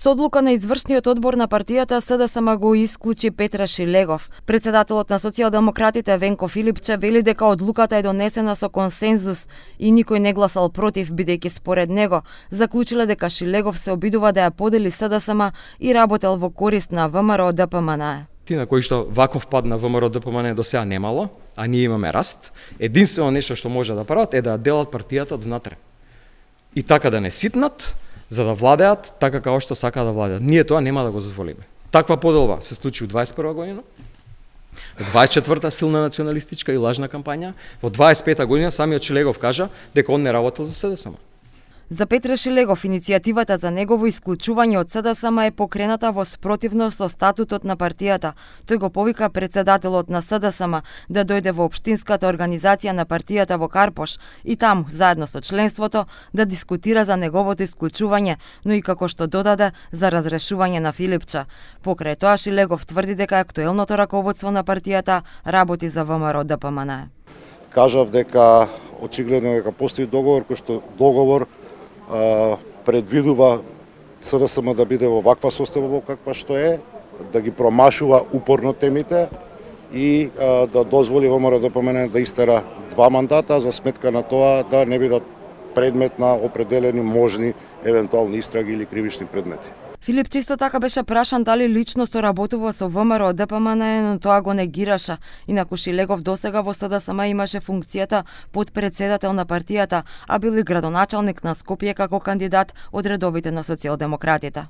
Со одлука на извршниот одбор на партијата СДСМ го исклучи Петра Шилегов. Председателот на социјалдемократите Венко Филипче вели дека одлуката е донесена со консензус и никој не гласал против, бидејќи според него заклучиле дека Шилегов се обидува да ја подели СДСМ и работел во корист на ВМРО ДПМН. Ти на кои што ваков пад на ВМРО ДПМН до сега немало, а ние имаме раст, единствено нешто што може да прават е да делат партијата од внатре. И така да не ситнат, за да владеат така како што сака да владеат. Ние тоа нема да го дозволиме. Таква поделба се случи у 21 година. Во 24-та силна националистичка и лажна кампања, во 25-та година самиот Шилегов кажа дека он не работел за СДСМ. За Петре Шилегов, иницијативата за негово исклучување од СДСМ е покрената во спротивност со статутот на партијата. Тој го повика председателот на СДСМ да дојде во општинската организација на партијата во Карпош и таму, заедно со членството, да дискутира за неговото исклучување, но и како што додаде за разрешување на Филипче. Покрај тоа Шилегов тврди дека актуелното раководство на партијата работи за ВМРО ДПМН. Кажав дека очигледно дека постои договор кој што предвидува СДСМ да биде во ваква состава во каква што е, да ги промашува упорно темите и да дозволи ВМРО ДПМН да истера 2 мандата за сметка на тоа да не бидат предмет на определени можни евентуални истраги или кривични предмети. Филип чисто така беше прашан дали лично соработува со ВМРО ДПМН, но тоа го негираше. Инаку Шилегов досега во СДСМ имаше функцијата подпредседател на партијата, а бил и градоначалник на Скопје како кандидат од редовите на социјалдемократите.